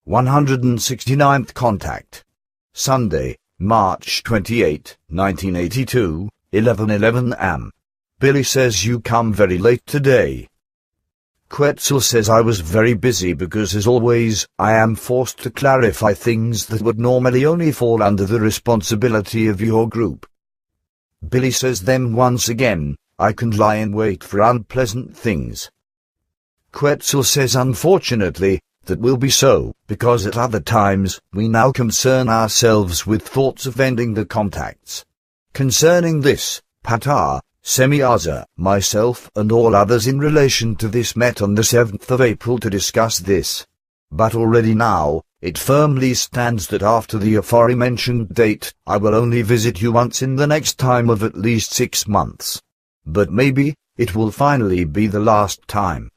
169th Contact. Sunday, March 28, 1982, 11:11 am. Billy says you come very late today. Quetzal says I was very busy because, as always, I am forced to clarify things that would normally only fall under the responsibility of your group. Billy says then once again, I can lie in wait for unpleasant things. Quetzal says unfortunately, that will be so, because at other times, we now concern ourselves with thoughts of ending the contacts. Concerning this, Patar, Semyaza, myself and all others in relation to this met on the 7th of April to discuss this. But already now, it firmly stands that after the aforementioned date, I will only visit you once in the next time of at least 6 months. But maybe, it will finally be the last time.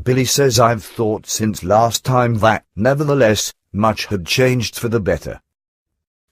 Billy says I've thought since last time that, nevertheless, much had changed for the better.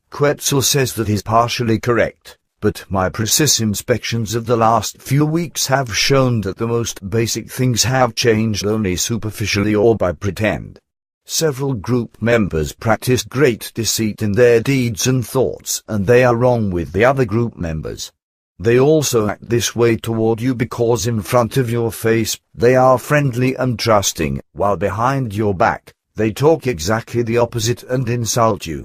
Quetzal says that is partially correct, but my precise inspections of the last few weeks have shown that the most basic things have changed only superficially or by pretend. Several group members practiced great deceit in their deeds and thoughts, and they are wrong with the other group members. They also act this way toward you because in front of your face, they are friendly and trusting, while behind your back, they talk exactly the opposite and insult you.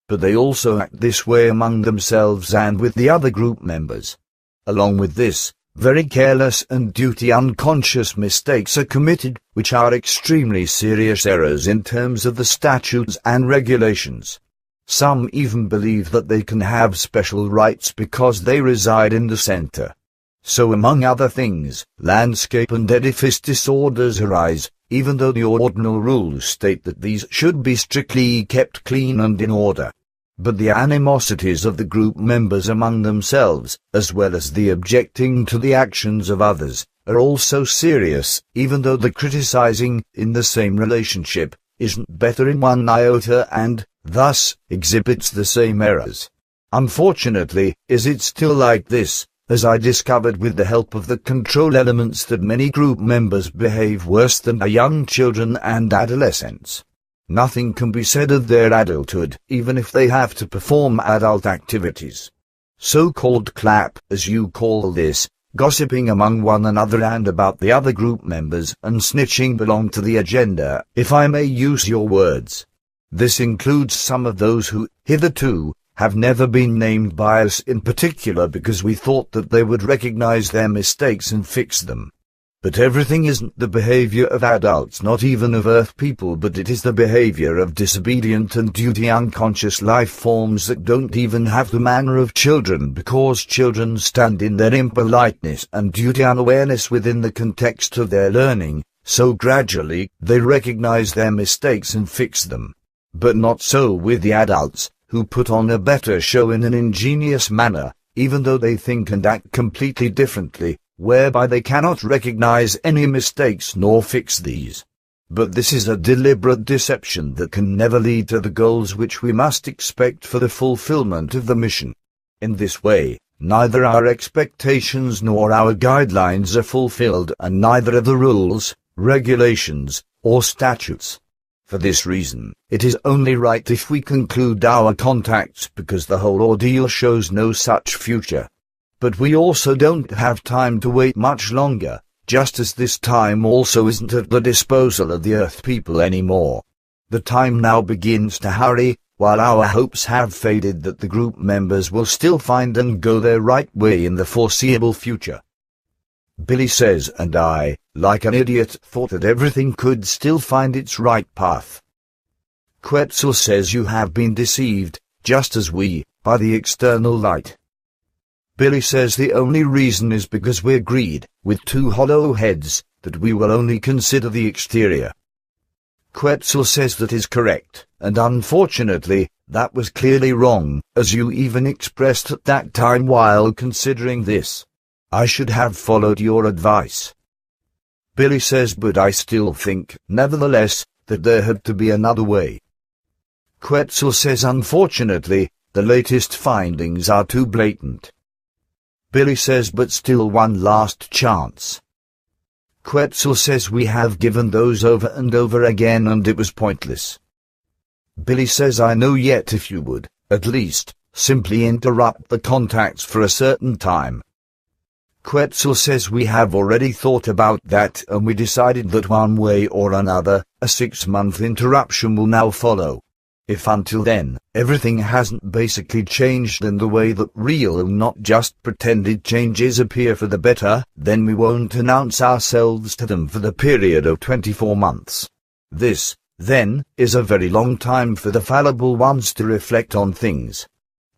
But they also act this way among themselves and with the other group members. Along with this, very careless and duty-unconscious mistakes are committed, which are extremely serious errors in terms of the statutes and regulations. Some even believe that they can have special rights because they reside in the center. So among other things, landscape and edifice disorders arise, even though the ordinal rules state that these should be strictly kept clean and in order. But the animosities of the group members among themselves, as well as the objecting to the actions of others, are also serious, even though the criticizing, in the same relationship, isn't better in one iota and, thus, exhibits the same errors. Unfortunately, is it still like this, as I discovered with the help of the control elements that many group members behave worse than young children and adolescents. Nothing can be said of their adulthood, even if they have to perform adult activities. So-called clap, as you call this, gossiping among one another and about the other group members and snitching belong to the agenda, if I may use your words. This includes some of those who, hitherto, have never been named by us in particular because we thought that they would recognize their mistakes and fix them. But everything isn't the behavior of adults, not even of Earth people, but it is the behavior of disobedient and duty-unconscious life forms that don't even have the manner of children because children stand in their impoliteness and duty-unawareness within the context of their learning, so gradually they recognize their mistakes and fix them. But not so with the adults, who put on a better show in an ingenious manner, even though they think and act completely differently, whereby they cannot recognize any mistakes nor fix these. But this is a deliberate deception that can never lead to the goals which we must expect for the fulfillment of the mission. In this way, neither our expectations nor our guidelines are fulfilled, and neither are the rules, regulations, or statutes. For this reason, it is only right if we conclude our contacts because the whole ordeal shows no such future. But we also don't have time to wait much longer, just as this time also isn't at the disposal of the Earth people anymore. The time now begins to hurry, while our hopes have faded that the group members will still find and go their right way in the foreseeable future. Billy says, and I, like an idiot, thought that everything could still find its right path. Quetzal says you have been deceived, just as we, by the external light. Billy says the only reason is because we're greed, with two hollow heads, that we will only consider the exterior. Quetzal says that is correct, and unfortunately, that was clearly wrong, as you even expressed at that time while considering this. I should have followed your advice. Billy says, but I still think, nevertheless, that there had to be another way. Quetzal says unfortunately, the latest findings are too blatant. Billy says, but still one last chance. Quetzal says we have given those over and over again and it was pointless. Billy says I know, yet if you would, at least, simply interrupt the contacts for a certain time. Quetzal says we have already thought about that and we decided that one way or another, a 6-month interruption will now follow. If until then, everything hasn't basically changed in the way that real and not just pretended changes appear for the better, then we won't announce ourselves to them for the period of 24 months. This, then, is a very long time for the fallible ones to reflect on things.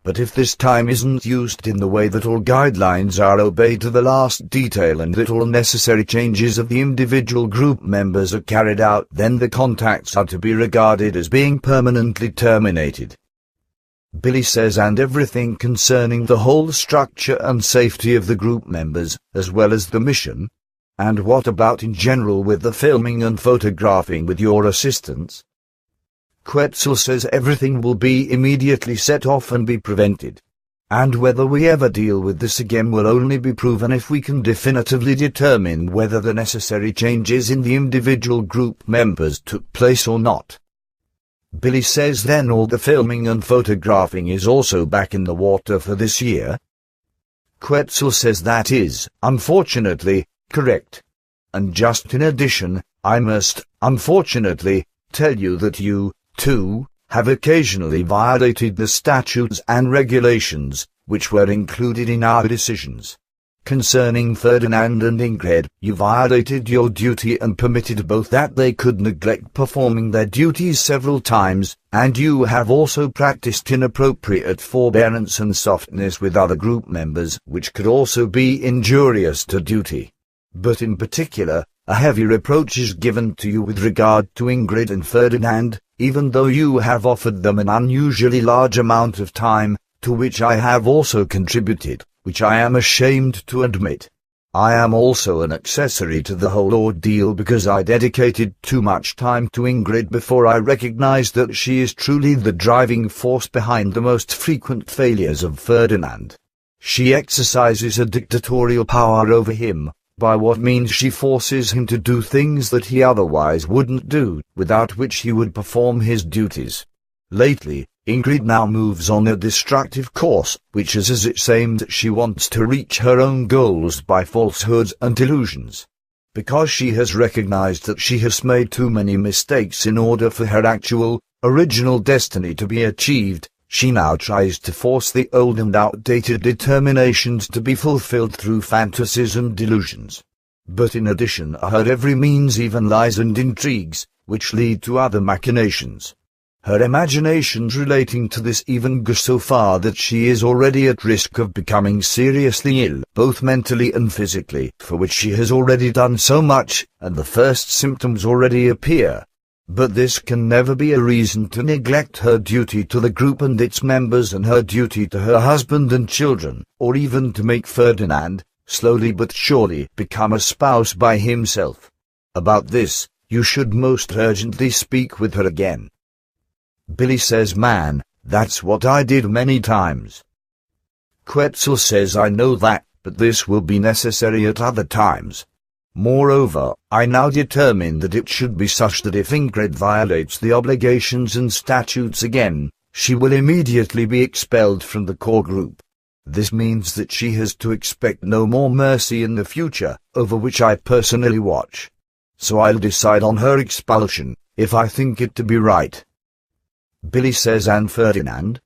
But if this time isn't used in the way that all guidelines are obeyed to the last detail and that all necessary changes of the individual group members are carried out, then the contacts are to be regarded as being permanently terminated. Billy says, and everything concerning the whole structure and safety of the group members, as well as the mission? And what about in general with the filming and photographing with your assistance? Quetzal says everything will be immediately set off and be prevented. And whether we ever deal with this again will only be proven if we can definitively determine whether the necessary changes in the individual group members took place or not. Billy says then all the filming and photographing is also back in the water for this year. Quetzal says that is, unfortunately, correct. And just in addition, I must, unfortunately, tell you that you, too, have occasionally violated the statutes and regulations, which were included in our decisions. Concerning Ferdinand and Ingrid, you violated your duty and permitted both that they could neglect performing their duties several times, and you have also practiced inappropriate forbearance and softness with other group members, which could also be injurious to duty. But in particular, a heavy reproach is given to you with regard to Ingrid and Ferdinand, even though you have offered them an unusually large amount of time, to which I have also contributed, which I am ashamed to admit. I am also an accessory to the whole ordeal because I dedicated too much time to Ingrid before I recognized that she is truly the driving force behind the most frequent failures of Ferdinand. She exercises a dictatorial power over him, by what means she forces him to do things that he otherwise wouldn't do, without which he would perform his duties. Lately, Ingrid now moves on a destructive course, which is as it aims that she wants to reach her own goals by falsehoods and illusions. Because she has recognized that she has made too many mistakes in order for her actual, original destiny to be achieved, she now tries to force the old and outdated determinations to be fulfilled through fantasies and delusions. But in addition are her every means, even lies and intrigues, which lead to other machinations. Her imaginations relating to this even go so far that she is already at risk of becoming seriously ill, both mentally and physically, for which she has already done so much, and the first symptoms already appear. But this can never be a reason to neglect her duty to the group and its members and her duty to her husband and children, or even to make Ferdinand, slowly but surely, become a spouse by himself. About this, you should most urgently speak with her again. Billy says, man, that's what I did many times. Quetzal says, I know that, but this will be necessary at other times. Moreover, I now determine that it should be such that if Ingrid violates the obligations and statutes again, she will immediately be expelled from the core group. This means that she has to expect no more mercy in the future, over which I personally watch. So I'll decide on her expulsion, if I think it to be right. Billy says, and Ferdinand?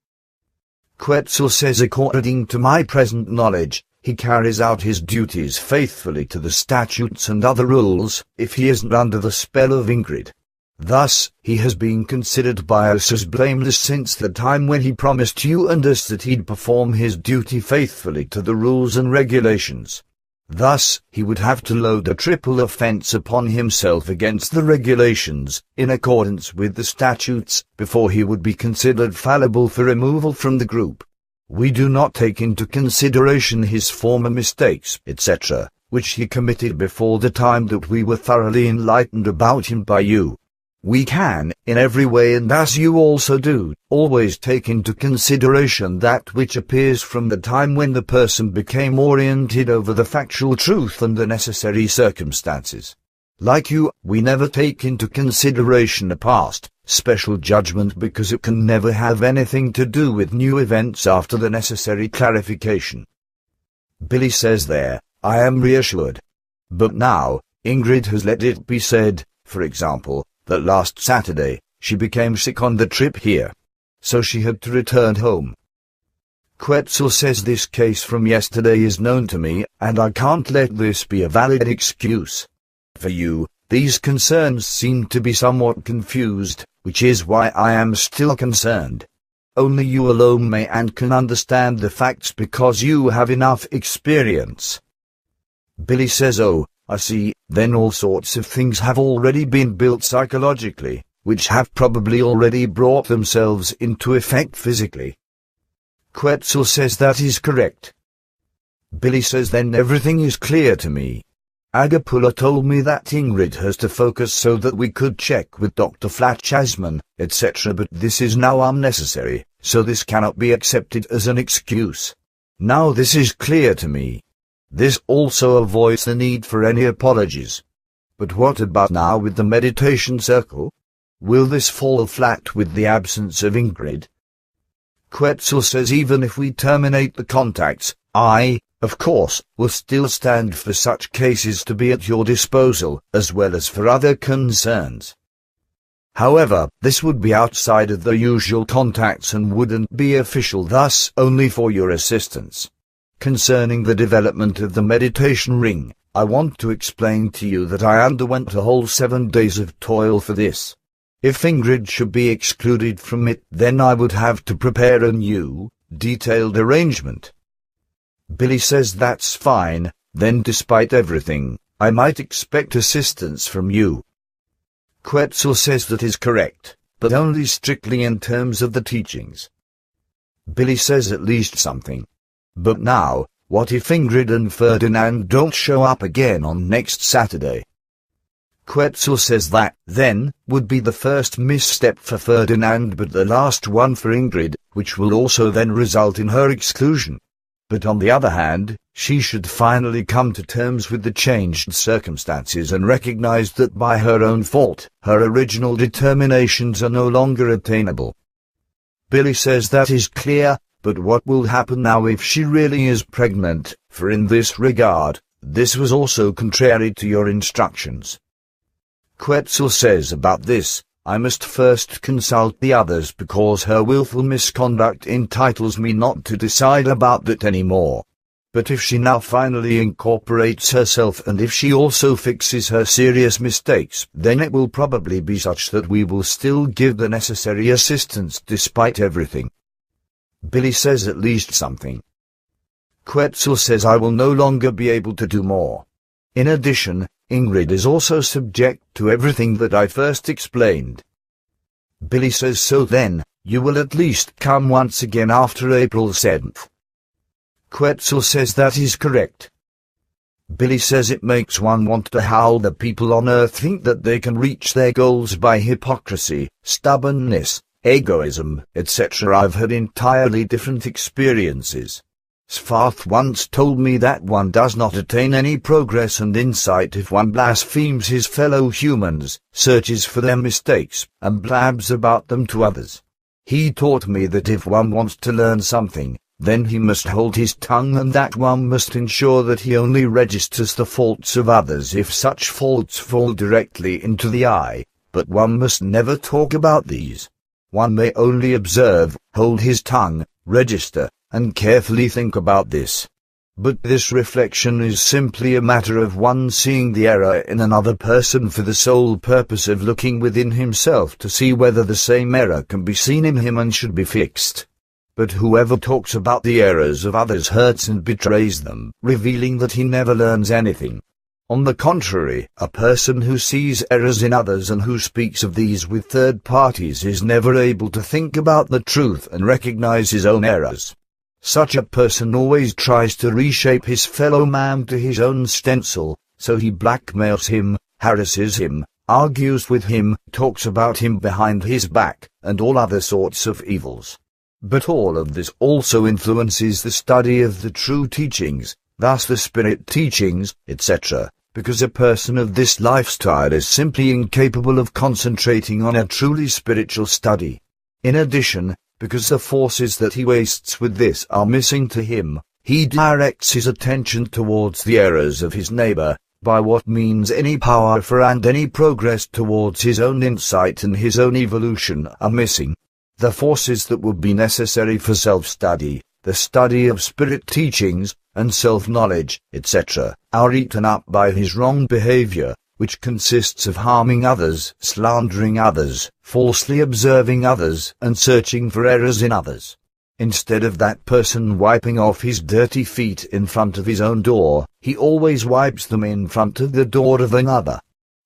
Quetzal says, according to my present knowledge, he carries out his duties faithfully to the statutes and other rules, if he isn't under the spell of Ingrid. Thus, he has been considered by us as blameless since the time when he promised you and us that he'd perform his duty faithfully to the rules and regulations. Thus, he would have to load a triple offense upon himself against the regulations, in accordance with the statutes, before he would be considered fallible for removal from the group. We do not take into consideration his former mistakes, etc., which he committed before the time that we were thoroughly enlightened about him by you. We can, in every way, and as you also do, always take into consideration that which appears from the time when the person became oriented over the factual truth and the necessary circumstances. Like you, we never take into consideration a past, special judgment because it can never have anything to do with new events after the necessary clarification. Billy says there, I am reassured. But now, Ingrid has let it be said, for example, that last Saturday, she became sick on the trip here. So she had to return home. Quetzal says this case from yesterday is known to me, and I can't let this be a valid excuse. For you, these concerns seem to be somewhat confused, which is why I am still concerned. Only you alone may and can understand the facts because you have enough experience. Billy says, oh, I see, then all sorts of things have already been built psychologically, which have probably already brought themselves into effect physically. Quetzal says that is correct. Billy says then everything is clear to me. Agapula told me that Ingrid has to focus so that we could check with Dr. Flatchasman, etc. But this is now unnecessary, so this cannot be accepted as an excuse. Now this is clear to me. This also avoids the need for any apologies. But what about now with the meditation circle? Will this fall flat with the absence of Ingrid? Quetzal says even if we terminate the contacts, I, of course, will still stand for such cases to be at your disposal, as well as for other concerns. However, this would be outside of the usual contacts and wouldn't be official, thus only for your assistance. Concerning the development of the meditation ring, I want to explain to you that I underwent a whole 7 days of toil for this. If Ingrid should be excluded from it, then I would have to prepare a new, detailed arrangement. Billy says that's fine, then despite everything, I might expect assistance from you. Quetzal says that is correct, but only strictly in terms of the teachings. Billy says at least something. But now, what if Ingrid and Ferdinand don't show up again on next Saturday? Quetzal says that, then, would be the first misstep for Ferdinand but the last one for Ingrid, which will also then result in her exclusion. But on the other hand, she should finally come to terms with the changed circumstances and recognize that by her own fault, her original determinations are no longer attainable. Billy says that is clear. But what will happen now if she really is pregnant, for in this regard, this was also contrary to your instructions. Quetzal says about this, I must first consult the others because her willful misconduct entitles me not to decide about that anymore. But if she now finally incorporates herself and if she also fixes her serious mistakes, then it will probably be such that we will still give the necessary assistance despite everything. Billy says at least something. Quetzal says I will no longer be able to do more. In addition, Ingrid is also subject to everything that I first explained. Billy says so then, you will at least come once again after April 7th. Quetzal says that is correct. Billy says it makes one wonder how the people on earth think that they can reach their goals by hypocrisy, stubbornness, egoism, etc. I've had entirely different experiences. Sfaths once told me that one does not attain any progress and insight if one blasphemes his fellow humans, searches for their mistakes, and blabs about them to others. He taught me that if one wants to learn something, then he must hold his tongue and that one must ensure that he only registers the faults of others if such faults fall directly into the eye, but one must never talk about these. One may only observe, hold his tongue, register, and carefully think about this. But this reflection is simply a matter of one seeing the error in another person for the sole purpose of looking within himself to see whether the same error can be seen in him and should be fixed. But whoever talks about the errors of others hurts and betrays them, revealing that he never learns anything. On the contrary, a person who sees errors in others and who speaks of these with third parties is never able to think about the truth and recognize his own errors. Such a person always tries to reshape his fellow man to his own stencil, so he blackmails him, harasses him, argues with him, talks about him behind his back, and all other sorts of evils. But all of this also influences the study of the true teachings, thus the spirit teachings, etc., because a person of this lifestyle is simply incapable of concentrating on a truly spiritual study. In addition, because the forces that he wastes with this are missing to him, he directs his attention towards the errors of his neighbor, by what means any power for and any progress towards his own insight and his own evolution are missing. The forces that would be necessary for self-study, the study of spirit teachings, and self-knowledge, etc., are eaten up by his wrong behavior, which consists of harming others, slandering others, falsely observing others, and searching for errors in others. Instead of that person wiping off his dirty feet in front of his own door, he always wipes them in front of the door of another.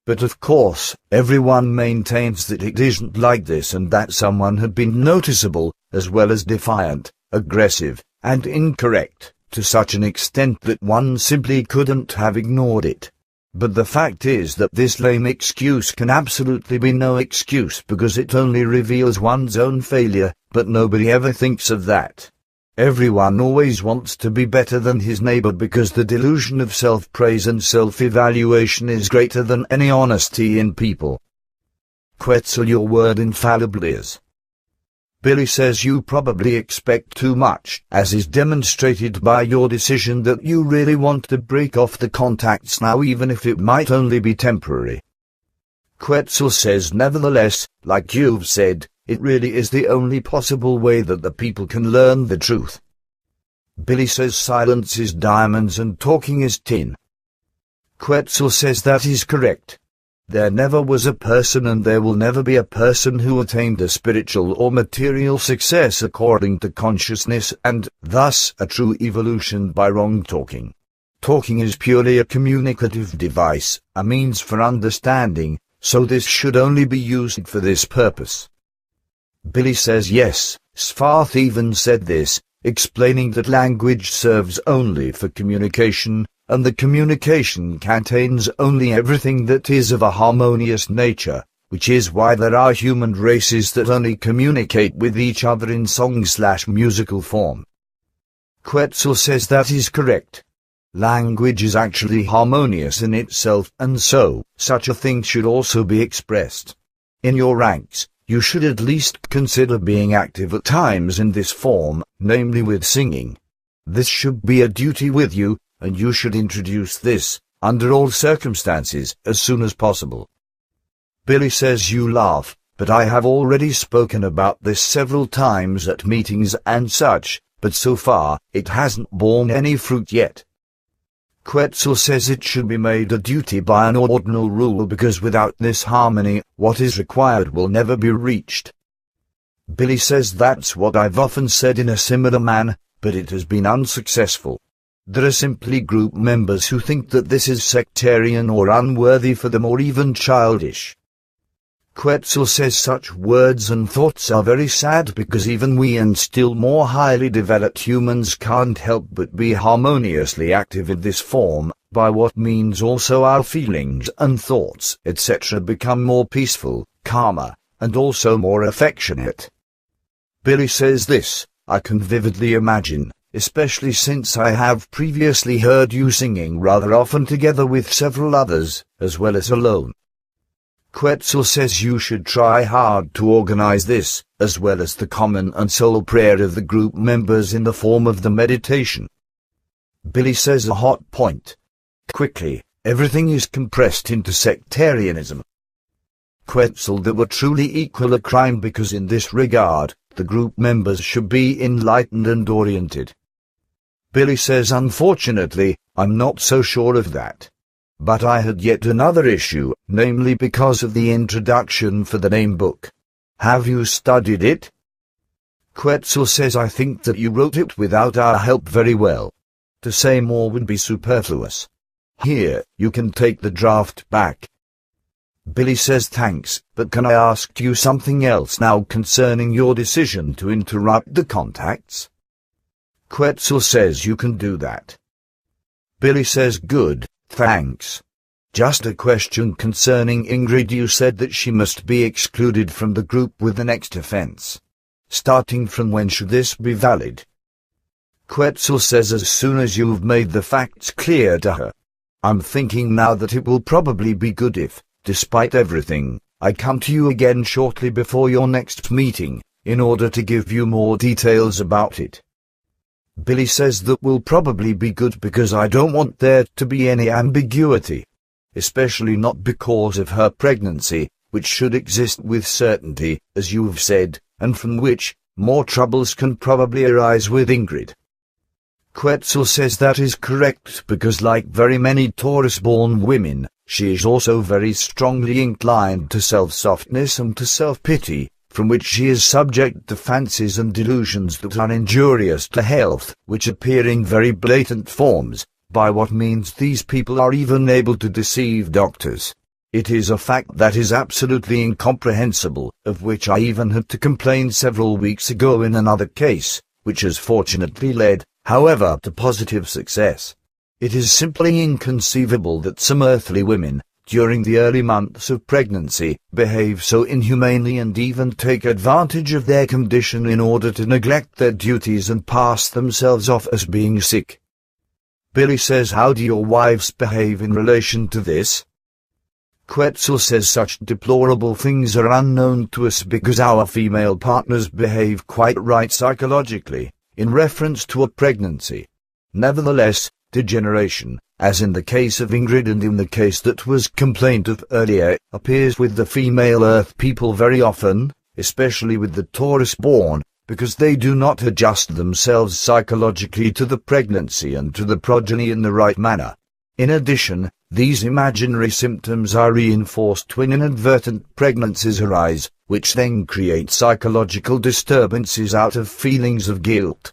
But of course, everyone maintains that it isn't like this and that someone had been noticeable, as well as defiant, aggressive, and incorrect, to such an extent that one simply couldn't have ignored it. But the fact is that this lame excuse can absolutely be no excuse because it only reveals one's own failure, but nobody ever thinks of that. Everyone always wants to be better than his neighbor because the delusion of self-praise and self-evaluation is greater than any honesty in people. Quetzal, your word infallibly is. Billy says you probably expect too much, as is demonstrated by your decision that you really want to break off the contacts now even if it might only be temporary. Quetzal says nevertheless, like you've said, it really is the only possible way that the people can learn the truth. Billy says silence is diamonds and talking is tin. Quetzal says that is correct. There never was a person and there will never be a person who attained a spiritual or material success according to consciousness and, thus, a true evolution by wrong talking. Talking is purely a communicative device, a means for understanding, so this should only be used for this purpose. Billy says yes, Sfaths even said this, explaining that language serves only for communication, and the communication contains only everything that is of a harmonious nature, which is why there are human races that only communicate with each other in song/musical form. Quetzal says that is correct. Language is actually harmonious in itself, and so, such a thing should also be expressed. In your ranks, you should at least consider being active at times in this form, namely with singing. This should be a duty with you, and you should introduce this, under all circumstances, as soon as possible. Billy says you laugh, but I have already spoken about this several times at meetings and such, but so far, it hasn't borne any fruit yet. Quetzal says it should be made a duty by an ordinal rule because without this harmony, what is required will never be reached. Billy says that's what I've often said in a similar manner, but it has been unsuccessful. There are simply group members who think that this is sectarian or unworthy for them or even childish. Quetzal says such words and thoughts are very sad because even we and still more highly developed humans can't help but be harmoniously active in this form, by what means also our feelings and thoughts, etc. become more peaceful, calmer, and also more affectionate. Billy says this, I can vividly imagine, especially since I have previously heard you singing rather often together with several others, as well as alone. Quetzal says you should try hard to organize this, as well as the common and soul prayer of the group members in the form of the meditation. Billy says a hot point. Quickly, everything is compressed into sectarianism. Quetzal, that were truly equal a crime because in this regard, the group members should be enlightened and oriented. Billy says unfortunately, I'm not so sure of that. But I had yet another issue, namely because of the introduction for the name book. Have you studied it? Quetzal says I think that you wrote it without our help very well. To say more would be superfluous. Here, you can take the draft back. Billy says thanks, but can I ask you something else now concerning your decision to interrupt the contacts? Quetzal says you can do that. Billy says good, thanks. Just a question concerning Ingrid. You said that she must be excluded from the group with the next offense. Starting from when should this be valid? Quetzal says as soon as you've made the facts clear to her. I'm thinking now that it will probably be good if, despite everything, I come to you again shortly before your next meeting, in order to give you more details about it. Billy says that will probably be good because I don't want there to be any ambiguity. Especially not because of her pregnancy, which should exist with certainty, as you've said, and from which, more troubles can probably arise with Ingrid. Quetzal says that is correct because like very many Taurus-born women, she is also very strongly inclined to self-softness and to self-pity, from which she is subject to fancies and delusions that are injurious to health, which appear in very blatant forms, by what means these people are even able to deceive doctors. It is a fact that is absolutely incomprehensible, of which I even had to complain several weeks ago in another case, which has fortunately led, however, to positive success. It is simply inconceivable that some earthly women, during the early months of pregnancy, behave so inhumanely and even take advantage of their condition in order to neglect their duties and pass themselves off as being sick. Billy says, how do your wives behave in relation to this? Quetzal says such deplorable things are unknown to us because our female partners behave quite right psychologically, in reference to a pregnancy. Nevertheless, degeneration, as in the case of Ingrid and in the case that was complained of earlier, appears with the female Earth people very often, especially with the Taurus-born, because they do not adjust themselves psychologically to the pregnancy and to the progeny in the right manner. In addition, these imaginary symptoms are reinforced when inadvertent pregnancies arise, which then create psychological disturbances out of feelings of guilt.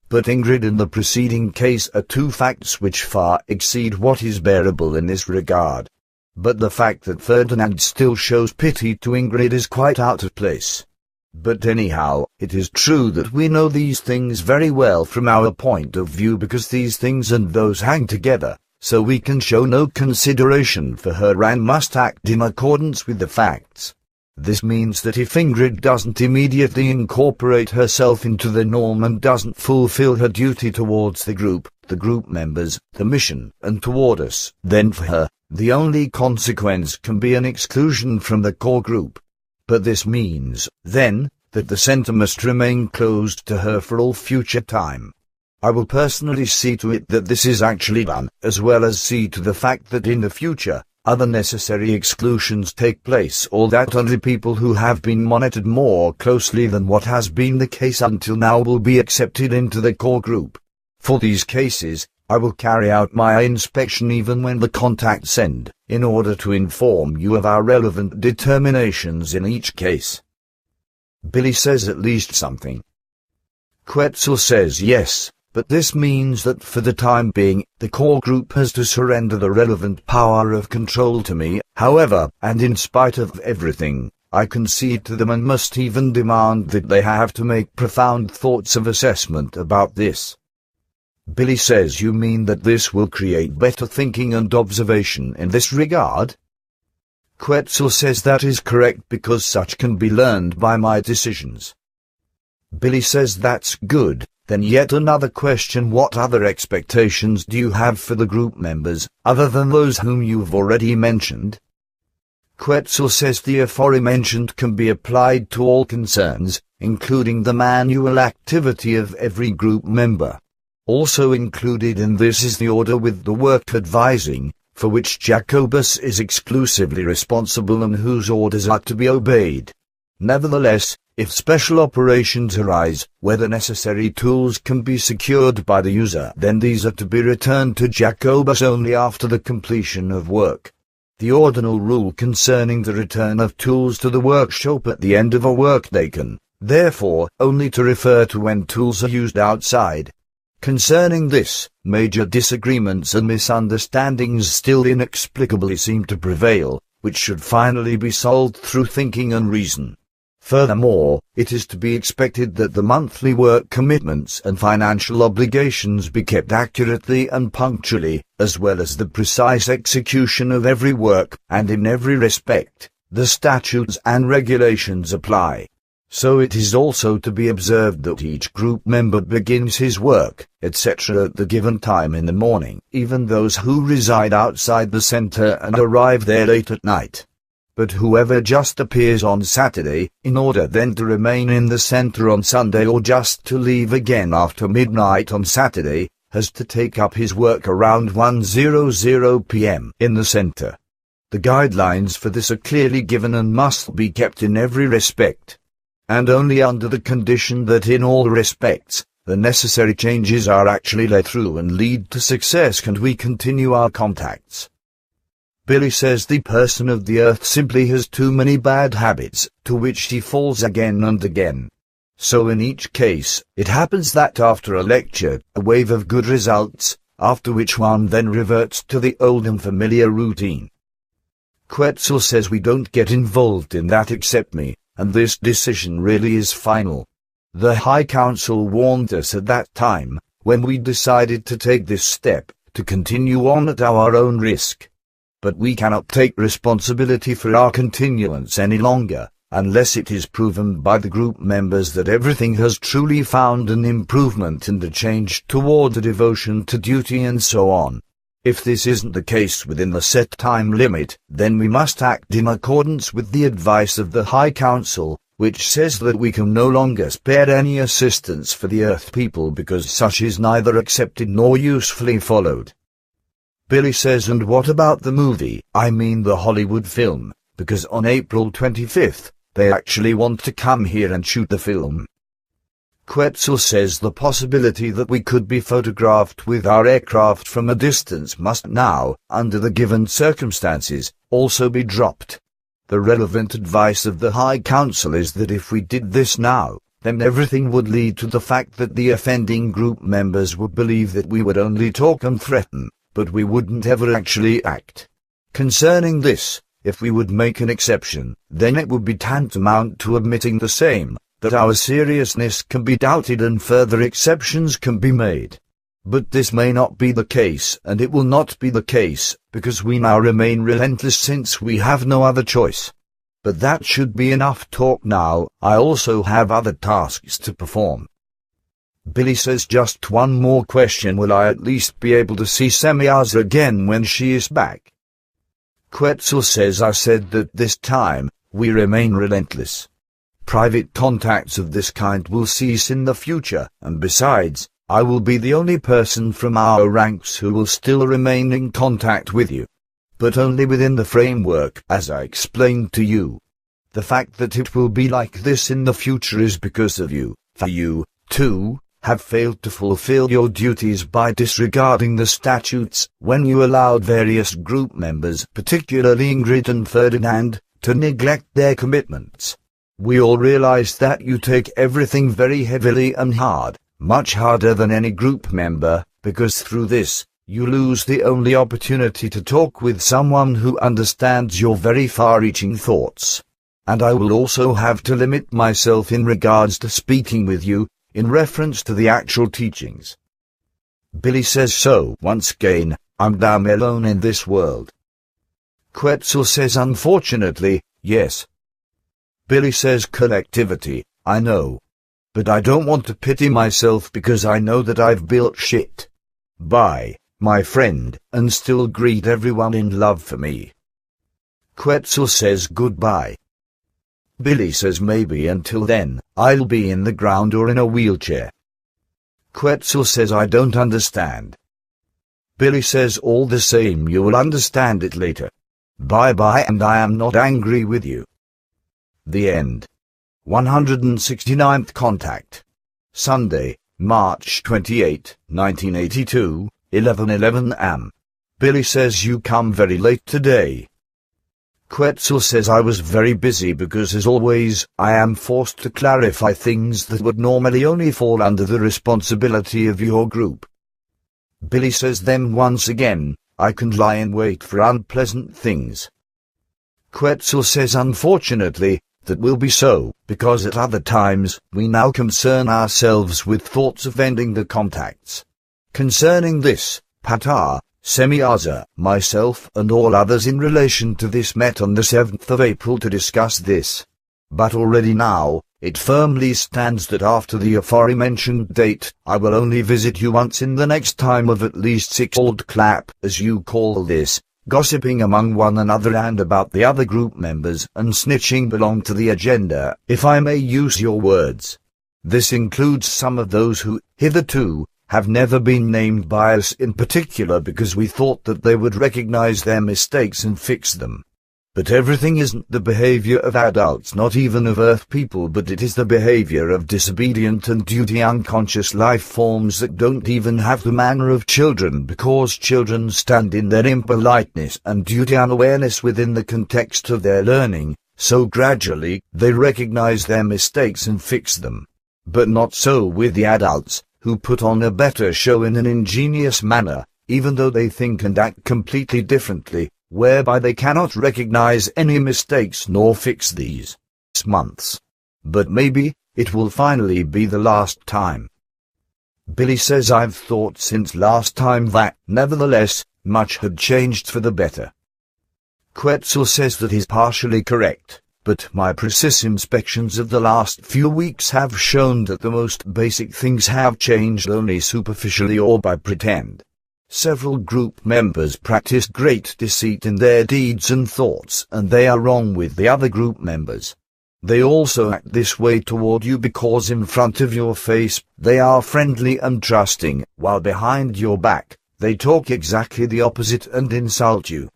But Ingrid and the preceding case are two facts which far exceed what is bearable in this regard. But the fact that Ferdinand still shows pity to Ingrid is quite out of place. But anyhow, it is true that we know these things very well from our point of view because these things and those hang together, so we can show no consideration for her and must act in accordance with the facts. This means that if Ingrid doesn't immediately incorporate herself into the norm and doesn't fulfill her duty towards the group members, the mission, and toward us, then for her, the only consequence can be an exclusion from the core group. But this means, then, that the center must remain closed to her for all future time. I will personally see to it that this is actually done, as well as see to the fact that in the future, other necessary exclusions take place, or that only people who have been monitored more closely than what has been the case until now will be accepted into the core group. For these cases, I will carry out my inspection even when the contacts end, in order to inform you of our relevant determinations in each case. Billy says at least something. Quetzal says yes, but this means that for the time being, the core group has to surrender the relevant power of control to me, however, and in spite of everything, I concede to them and must even demand that they have to make profound thoughts of assessment about this. Billy says you mean that this will create better thinking and observation in this regard? Quetzal says that is correct because such can be learned by my decisions. Billy says that's good, then yet another question: what other expectations do you have for the group members, other than those whom you've already mentioned? Quetzal says the aforementioned can be applied to all concerns, including the manual activity of every group member. Also included in this is the order with the work advising, for which Jacobus is exclusively responsible and whose orders are to be obeyed. Nevertheless, if special operations arise, where the necessary tools can be secured by the user, then these are to be returned to Jacobus only after the completion of work. The ordinal rule concerning the return of tools to the workshop at the end of a workday can, therefore, only to refer to when tools are used outside. Concerning this, major disagreements and misunderstandings still inexplicably seem to prevail, which should finally be solved through thinking and reason. Furthermore, it is to be expected that the monthly work commitments and financial obligations be kept accurately and punctually, as well as the precise execution of every work, and in every respect, the statutes and regulations apply. So it is also to be observed that each group member begins his work, etc. at the given time in the morning, even those who reside outside the center and arrive there late at night. But whoever just appears on Saturday, in order then to remain in the center on Sunday or just to leave again after midnight on Saturday, has to take up his work around 1:00 p.m. in the center. The guidelines for this are clearly given and must be kept in every respect. And only under the condition that in all respects, the necessary changes are actually led through and lead to success can we continue our contacts. Billy says the person of the earth simply has too many bad habits, to which he falls again and again. So in each case, it happens that after a lecture, a wave of good results, after which one then reverts to the old and familiar routine. Quetzal says we don't get involved in that except me, and this decision really is final. The High Council warned us at that time, when we decided to take this step, to continue on at our own risk. But we cannot take responsibility for our continuance any longer, unless it is proven by the group members that everything has truly found an improvement and a change toward a devotion to duty and so on. If this isn't the case within the set time limit, then we must act in accordance with the advice of the High Council, which says that we can no longer spare any assistance for the Earth people because such is neither accepted nor usefully followed. Billy says, and what about the movie, I mean the Hollywood film, because on April 25th, they actually want to come here and shoot the film. Quetzal says the possibility that we could be photographed with our aircraft from a distance must now, under the given circumstances, also be dropped. The relevant advice of the High Council is that if we did this now, then everything would lead to the fact that the offending group members would believe that we would only talk and threaten, but we wouldn't ever actually act. Concerning this, if we would make an exception, then it would be tantamount to admitting the same, that our seriousness can be doubted and further exceptions can be made. But this may not be the case, and it will not be the case, because we now remain relentless since we have no other choice. But that should be enough talk now. I also have other tasks to perform. Billy says, just one more question, will I at least be able to see Semyaza again when she is back? Quetzal says, I said that this time, we remain relentless. Private contacts of this kind will cease in the future, and besides, I will be the only person from our ranks who will still remain in contact with you. But only within the framework, as I explained to you. The fact that it will be like this in the future is because of you, for you, too, have failed to fulfill your duties by disregarding the statutes when you allowed various group members, particularly Ingrid and Ferdinand, to neglect their commitments. We all realize that you take everything very heavily and hard, much harder than any group member, because through this, you lose the only opportunity to talk with someone who understands your very far-reaching thoughts. And I will also have to limit myself in regards to speaking with you, in reference to the actual teachings. Billy says, so, once again, I'm damn alone in this world. Quetzal says, unfortunately, yes. Billy says, collectivity, I know. But I don't want to pity myself because I know that I've built shit. Bye, my friend, and still greet everyone in love for me. Quetzal says goodbye. Billy says maybe until then, I'll be in the ground or in a wheelchair. Quetzal says I don't understand. Billy says all the same you will understand it later. Bye-bye, and I am not angry with you. The end. 169th Contact. Sunday, March 28, 1982, 11:11 am. Billy says you come very late today. Quetzal says I was very busy because, as always, I am forced to clarify things that would normally only fall under the responsibility of your group. Billy says then once again, I can lie in wait for unpleasant things. Quetzal says unfortunately, that will be so, because at other times, we now concern ourselves with thoughts of ending the contacts. Concerning this, Patar, Semyaza, myself and all others in relation to this met on the 7th of April to discuss this. But already now, it firmly stands that after the aforementioned date, I will only visit you once in the next time of at least 6 old clap, as you call this, gossiping among one another and about the other group members and snitching belong to the agenda, if I may use your words. This includes some of those who, hitherto, have never been named by us in particular because we thought that they would recognize their mistakes and fix them. But everything isn't the behavior of adults, not even of Earth people, but it is the behavior of disobedient and duty-unconscious life forms that don't even have the manner of children, because children stand in their impoliteness and duty-unawareness within the context of their learning, so gradually they recognize their mistakes and fix them. But not so with the adults, who put on a better show in an ingenious manner, even though they think and act completely differently, whereby they cannot recognize any mistakes nor fix these months. But maybe, it will finally be the last time. Billy says I've thought since last time that, nevertheless, much had changed for the better. Quetzal says that he's partially correct. But my precise inspections of the last few weeks have shown that the most basic things have changed only superficially or by pretend. Several group members practiced great deceit in their deeds and thoughts, and they are wrong with the other group members. They also act this way toward you because in front of your face they are friendly and trusting, while behind your back they talk exactly the opposite and insult you.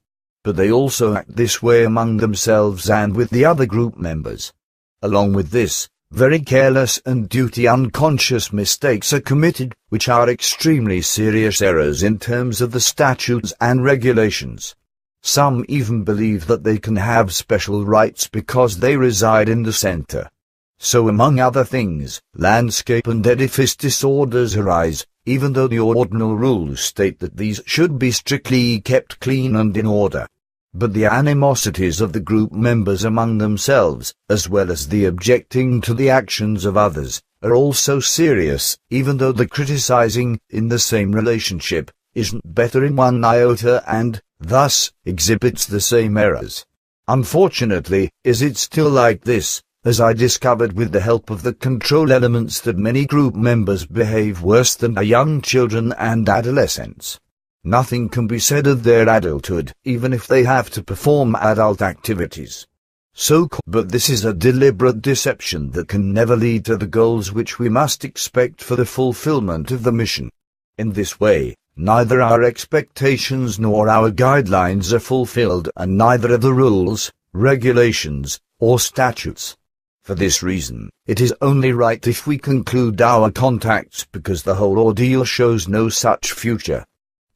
But they also act this way among themselves and with the other group members. Along with this, very careless and duty-unconscious mistakes are committed, which are extremely serious errors in terms of the statutes and regulations. Some even believe that they can have special rights because they reside in the center. So among other things, landscape and edifice disorders arise, even though the ordinal rules state that these should be strictly kept clean and in order. But the animosities of the group members among themselves, as well as the objecting to the actions of others, are also serious, even though the criticizing, in the same relationship, isn't better in one iota and, thus, exhibits the same errors. Unfortunately, is it still like this? As I discovered with the help of the control elements that many group members behave worse than our young children and adolescents. Nothing can be said of their adulthood, even if they have to perform adult activities. But this is a deliberate deception that can never lead to the goals which we must expect for the fulfillment of the mission. In this way, neither our expectations nor our guidelines are fulfilled, and neither are the rules, regulations, or statutes. For this reason, it is only right if we conclude our contacts because the whole ordeal shows no such future.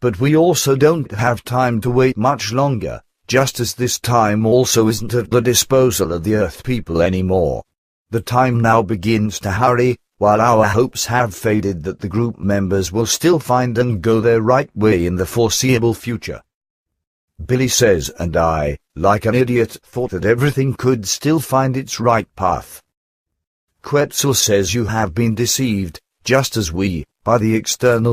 But we also don't have time to wait much longer, just as this time also isn't at the disposal of the Earth people anymore. The time now begins to hurry, while our hopes have faded that the group members will still find and go their right way in the foreseeable future. Billy says, and I, like an idiot, thought that everything could still find its right path. Quetzal says you have been deceived, just as we, by the external